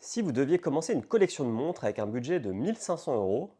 Si vous deviez commencer une collection de montres avec un budget de 1500 euros,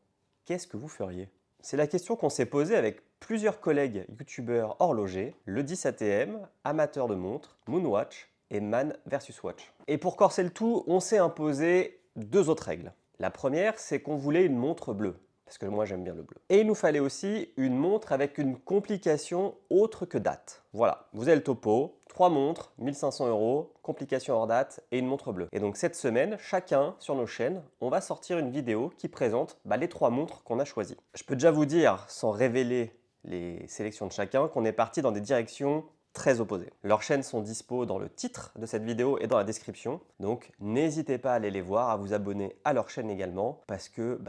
qu'est-ce que vous feriez? C'est la question qu'on s'est posée avec plusieurs collègues youtubeurs horlogers, le 10 ATM, amateur de montres, Moonwatch et Man versus Watch. Et pour corser le tout, on s'est imposé deux autres règles. La première, c'est qu'on voulait une montre bleue, parce que moi j'aime bien le bleu. Et il nous fallait aussi une montre avec une complication autre que date. Voilà, vous avez le topo, 3 montres, 1500 euros, complication hors date et une montre bleue. Et donc cette semaine, chacun sur nos chaînes, on va sortir une vidéo qui présente les 3 montres qu'on a choisies. Je peux déjà vous dire, sans révéler les sélections de chacun, qu'on est parti dans des directions très opposées. Leurs chaînes sont dispo dans le titre de cette vidéo et dans la description. Donc n'hésitez pas à aller les voir, à vous abonner à leur chaîne également, parce que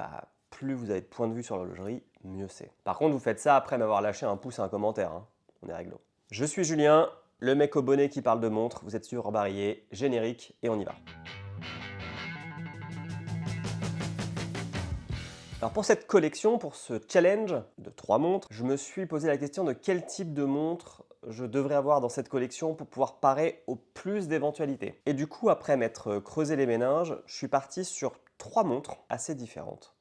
plus vous avez de points de vue sur l'horlogerie, mieux c'est. Par contre, vous faites ça après m'avoir lâché un pouce et un commentaire, hein. On est réglo. Je suis Julien, le mec au bonnet qui parle de montre, vous êtes sur Barillet, générique et on y va. Alors pour cette collection, pour ce challenge de 3 montres, je me suis posé la question de quel type de montre je devrais avoir dans cette collection pour pouvoir parer au plus d'éventualités. Et du coup, après m'être creusé les méninges, je suis parti sur 3 montres assez différentes.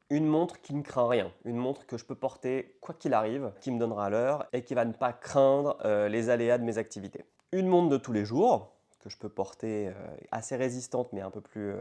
Une montre qui ne craint rien, une montre que je peux porter quoi qu'il arrive, qui me donnera l'heure et qui va ne pas craindre les aléas de mes activités. Une montre de tous les jours, que je peux porter assez résistante mais un peu plus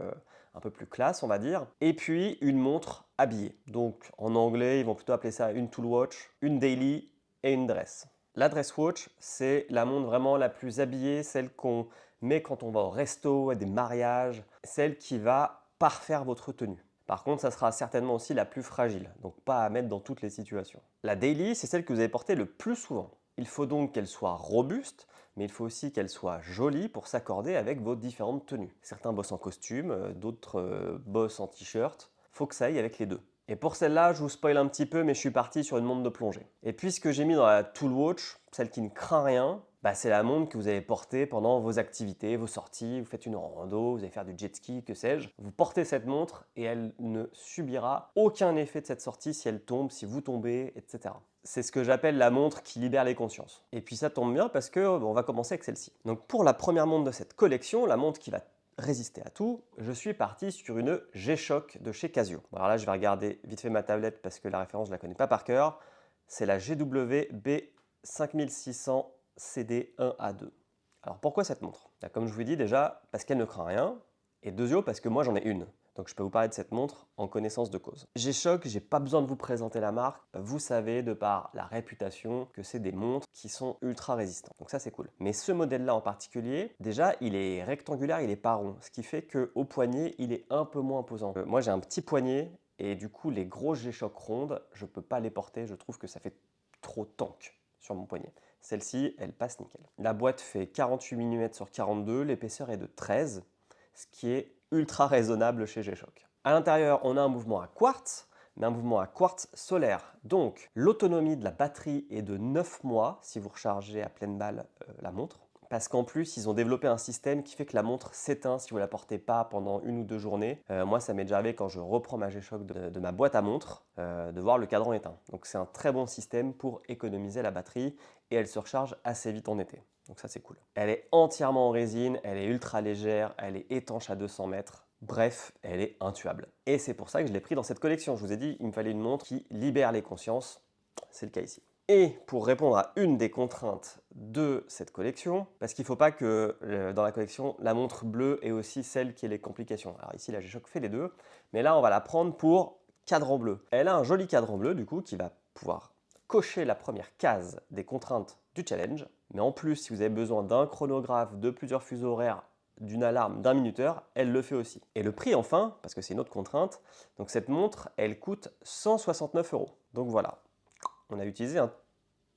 classe on va dire. Et puis une montre habillée. Donc en anglais ils vont plutôt appeler ça une tool watch, une daily et une dress. La dress watch c'est la montre vraiment la plus habillée, celle qu'on met quand on va au resto, à des mariages, celle qui va parfaire votre tenue. Par contre, ça sera certainement aussi la plus fragile, donc pas à mettre dans toutes les situations. La daily, c'est celle que vous allez porter le plus souvent. Il faut donc qu'elle soit robuste, mais il faut aussi qu'elle soit jolie pour s'accorder avec vos différentes tenues. Certains bossent en costume, d'autres bossent en t-shirt. Faut que ça aille avec les deux. Et pour celle-là, je vous spoil un petit peu, mais je suis parti sur une montre de plongée. Et puisque j'ai mis dans la Tool Watch, celle qui ne craint rien, c'est la montre que vous allez porter pendant vos activités, vos sorties, vous faites une rando, vous allez faire du jet ski, que sais-je. Vous portez cette montre et elle ne subira aucun effet de cette sortie si elle tombe, si vous tombez, etc. C'est ce que j'appelle la montre qui libère les consciences. Et puis ça tombe bien parce que on va commencer avec celle-ci. Donc pour la première montre de cette collection, la montre qui va résister à tout, je suis parti sur une G-Shock de chez Casio. Bon, alors là, je vais regarder vite fait ma tablette parce que la référence, je ne la connais pas par cœur. C'est la GW B5600 CD1A2. Alors pourquoi cette montre? Comme je vous dis déjà, parce qu'elle ne craint rien, et deuxièmement parce que moi j'en ai une. Donc je peux vous parler de cette montre en connaissance de cause. G-Shock, j'ai pas besoin de vous présenter la marque. Vous savez de par la réputation que c'est des montres qui sont ultra résistantes. Donc ça c'est cool. Mais ce modèle-là en particulier, déjà il est rectangulaire, il est pas rond. Ce qui fait qu'au poignet, il est un peu moins imposant. Moi j'ai un petit poignet et du coup les grosses G-Shock rondes, je peux pas les porter. Je trouve que ça fait trop tank sur mon poignet. Celle-ci, elle passe nickel. La boîte fait 48 mm sur 42, l'épaisseur est de 13, ce qui est ultra raisonnable chez G-Shock. À l'intérieur, on a un mouvement à quartz, mais un mouvement à quartz solaire. Donc, l'autonomie de la batterie est de 9 mois si vous rechargez à pleine balle la montre. Parce qu'en plus, ils ont développé un système qui fait que la montre s'éteint si vous ne la portez pas pendant une ou deux journées. Moi, ça m'est déjà arrivé quand je reprends ma G-Shock de ma boîte à montre, de voir le cadran éteint. Donc c'est un très bon système pour économiser la batterie et elle se recharge assez vite en été. Donc ça c'est cool. Elle est entièrement en résine, elle est ultra légère, elle est étanche à 200 mètres. Bref, elle est intuable. Et c'est pour ça que je l'ai pris dans cette collection. Je vous ai dit, il me fallait une montre qui libère les consciences. C'est le cas ici. Et pour répondre à une des contraintes de cette collection, parce qu'il ne faut pas que dans la collection, la montre bleue est aussi celle qui ait les complications. Alors ici, la G-Shock fait les deux, mais là, on va la prendre pour cadran bleu. Elle a un joli cadran bleu, du coup, qui va pouvoir cocher la première case des contraintes du challenge. Mais en plus, si vous avez besoin d'un chronographe, de plusieurs fuseaux horaires, d'une alarme, d'un minuteur, elle le fait aussi. Et le prix enfin, parce que c'est une autre contrainte, donc cette montre, elle coûte 169 euros. Donc voilà, on a utilisé un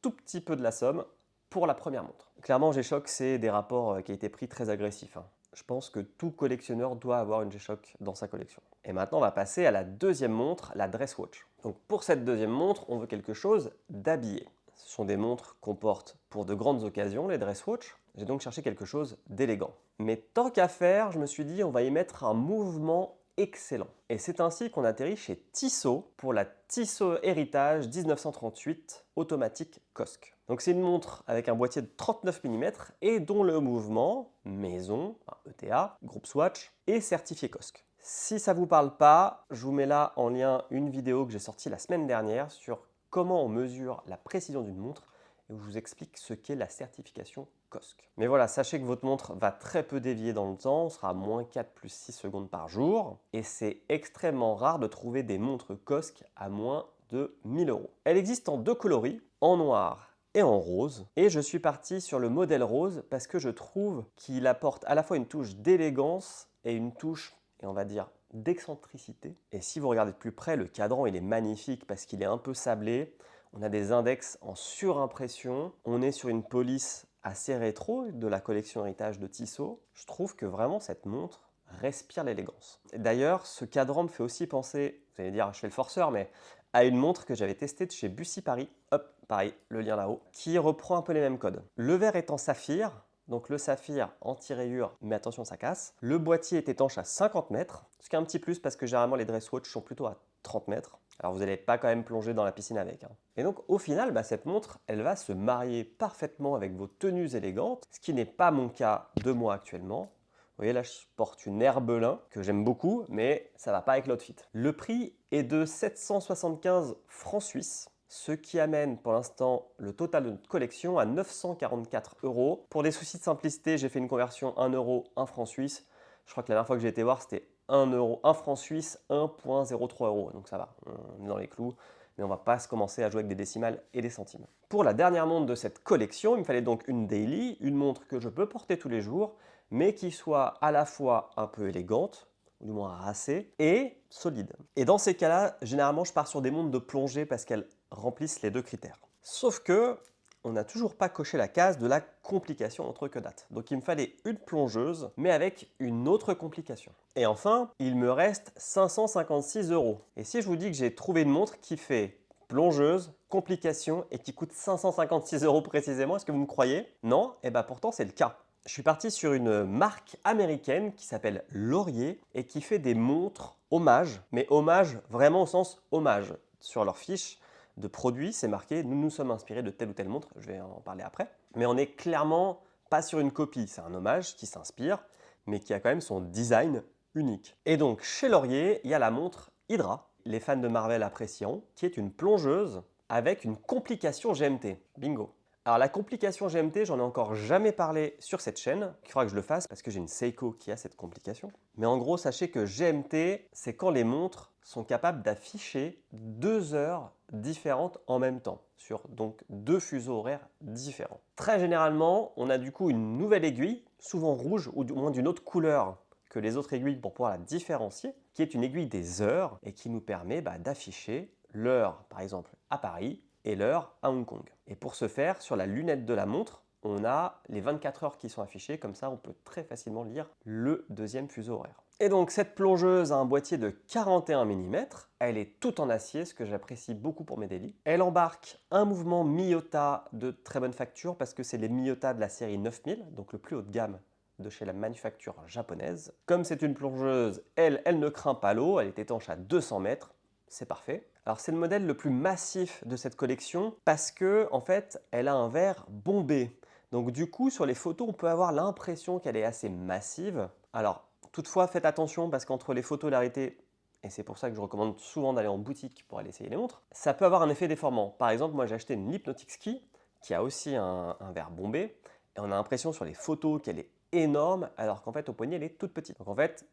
tout petit peu de la somme pour la première montre. Clairement, G-Shock, c'est des rapports qualité-prix très agressifs. Je pense que tout collectionneur doit avoir une G-Shock dans sa collection. Et maintenant, on va passer à la deuxième montre, la Dress Watch. Donc pour cette deuxième montre, on veut quelque chose d'habillé. Ce sont des montres qu'on porte pour de grandes occasions, les Dress Watch. J'ai donc cherché quelque chose d'élégant. Mais tant qu'à faire, je me suis dit, on va y mettre un mouvement excellent. Et c'est ainsi qu'on atterrit chez Tissot pour la Tissot Héritage 1938 automatique Cosc. Donc c'est une montre avec un boîtier de 39 mm et dont le mouvement maison, enfin ETA, groupe Swatch, est certifié Cosc. Si ça ne vous parle pas, je vous mets là en lien une vidéo que j'ai sortie la semaine dernière sur comment on mesure la précision d'une montre et où je vous explique ce qu'est la certification Cosc. Mais voilà, sachez que votre montre va très peu dévier dans le temps, on sera à moins 4 plus 6 secondes par jour, et c'est extrêmement rare de trouver des montres Cosc à moins de 1000 euros. Elle existe en deux coloris, en noir et en rose, et je suis parti sur le modèle rose parce que je trouve qu'il apporte à la fois une touche d'élégance et une touche, et on va dire, d'excentricité. Et si vous regardez de plus près, le cadran il est magnifique parce qu'il est un peu sablé. On a des index en surimpression. On est sur une police assez rétro de la collection héritage de Tissot. Je trouve que vraiment cette montre respire l'élégance. D'ailleurs, ce cadran me fait aussi penser, vous allez dire je fais le forceur, mais à une montre que j'avais testée de chez Bussy Paris. Hop, pareil, le lien là-haut, qui reprend un peu les mêmes codes. Le verre est en saphir. Donc le saphir anti-rayure, mais attention ça casse. Le boîtier est étanche à 50 mètres, ce qui est un petit plus parce que généralement les dress watch sont plutôt à 30 mètres. Alors vous n'allez pas quand même plonger dans la piscine avec. Et donc au final, cette montre, elle va se marier parfaitement avec vos tenues élégantes, ce qui n'est pas mon cas de moi actuellement. Vous voyez là, je porte une Herbelin que j'aime beaucoup, mais ça ne va pas avec l'outfit. Le prix est de 775 francs suisses, ce qui amène pour l'instant le total de notre collection à 944 euros. Pour des soucis de simplicité, j'ai fait une conversion 1 euro, 1 franc suisse. Je crois que la dernière fois que j'ai été voir, c'était 1 euro, 1 franc suisse, 1,03 euros. Donc ça va, on est dans les clous, mais on va pas se commencer à jouer avec des décimales et des centimes. Pour la dernière montre de cette collection, il me fallait donc une daily, une montre que je peux porter tous les jours, mais qui soit à la fois un peu élégante, ou du moins racée, et solide. Et dans ces cas-là, généralement, je pars sur des montres de plongée parce qu'elles remplissent les deux critères. Sauf que on n'a toujours pas coché la case de la complication entre que dates. Donc il me fallait une plongeuse, mais avec une autre complication. Et enfin, il me reste 556 euros. Et si je vous dis que j'ai trouvé une montre qui fait plongeuse, complication et qui coûte 556 euros précisément, est-ce que vous me croyez? Non? Et bien pourtant c'est le cas. Je suis parti sur une marque américaine qui s'appelle Laurier et qui fait des montres hommage, mais hommage vraiment au sens hommage. Sur leur fiche de produits, c'est marqué « Nous nous sommes inspirés de telle ou telle montre », je vais en parler après. Mais on n'est clairement pas sur une copie, c'est un hommage qui s'inspire, mais qui a quand même son design unique. Et donc chez Laurier, il y a la montre Hydra, les fans de Marvel apprécieront, qui est une plongeuse avec une complication GMT. Bingo! Alors la complication GMT, j'en ai encore jamais parlé sur cette chaîne. Il faudra que je le fasse parce que j'ai une Seiko qui a cette complication. Mais en gros, sachez que GMT, c'est quand les montres sont capables d'afficher 2 heures différentes en même temps, sur donc 2 fuseaux horaires différents. Très généralement, on a du coup une nouvelle aiguille, souvent rouge ou du moins d'une autre couleur que les autres aiguilles pour pouvoir la différencier, qui est une aiguille des heures et qui nous permet d'afficher l'heure, par exemple, à Paris, et l'heure à Hong Kong. Et pour ce faire, sur la lunette de la montre, on a les 24 heures qui sont affichées, comme ça on peut très facilement lire le deuxième fuseau horaire. Et donc cette plongeuse a un boîtier de 41 mm, elle est toute en acier, ce que j'apprécie beaucoup pour mes délits. Elle embarque un mouvement Miyota de très bonne facture, parce que c'est les Miyota de la série 9000, donc le plus haut de gamme de chez la manufacture japonaise. Comme c'est une plongeuse, elle ne craint pas l'eau, elle est étanche à 200 mètres, c'est parfait. Alors c'est le modèle le plus massif de cette collection parce que en fait, elle a un verre bombé. Donc du coup, sur les photos, on peut avoir l'impression qu'elle est assez massive. Alors toutefois, faites attention parce qu'entre les photos et la réalité, et c'est pour ça que je recommande souvent d'aller en boutique pour aller essayer les montres, ça peut avoir un effet déformant. Par exemple, moi j'ai acheté une Hypnotic Ski qui a aussi un verre bombé et on a l'impression sur les photos qu'elle est énorme alors qu'en fait au poignet elle est toute petite. Donc en fait,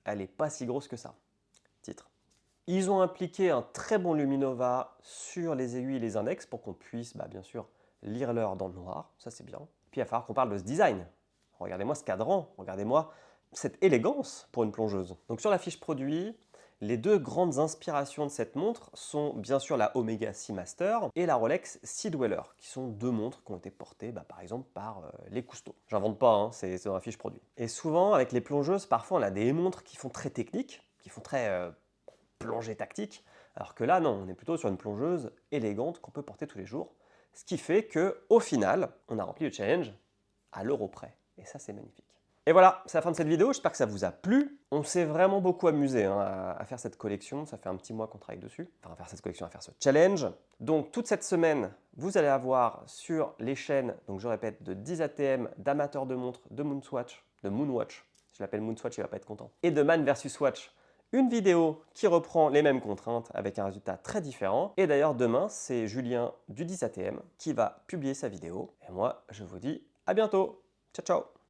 elle n'est pas si grosse que ça. Titre. Ils ont appliqué un très bon Luminova sur les aiguilles et les index pour qu'on puisse, bien sûr, lire l'heure dans le noir. Ça, c'est bien. Puis, il va falloir qu'on parle de ce design. Regardez-moi ce cadran. Regardez-moi cette élégance pour une plongeuse. Donc, sur la fiche produit, les deux grandes inspirations de cette montre sont bien sûr la Omega Seamaster et la Rolex Sea Dweller, qui sont deux montres qui ont été portées, par exemple, par les Cousteau. J'invente pas, c'est dans la fiche produit. Et souvent, avec les plongeuses, parfois, on a des montres qui font très techniques, qui font très plongée tactique, alors que là, non, on est plutôt sur une plongeuse élégante qu'on peut porter tous les jours, ce qui fait que au final, on a rempli le challenge à l'euro près. Et ça, c'est magnifique. Et voilà, c'est la fin de cette vidéo, j'espère que ça vous a plu. On s'est vraiment beaucoup amusé hein, à faire cette collection, ça fait un petit mois qu'on travaille dessus. Enfin, à faire cette collection, à faire ce challenge. Donc toute cette semaine, vous allez avoir sur les chaînes, donc je répète, de 10 ATM, d'amateurs de montres, de Moonwatch, je l'appelle Moonwatch, il va pas être content, et de Man vs Watch, une vidéo qui reprend les mêmes contraintes avec un résultat très différent. Et d'ailleurs, demain, c'est Julien du 10 ATM qui va publier sa vidéo. Et moi, je vous dis à bientôt. Ciao, ciao!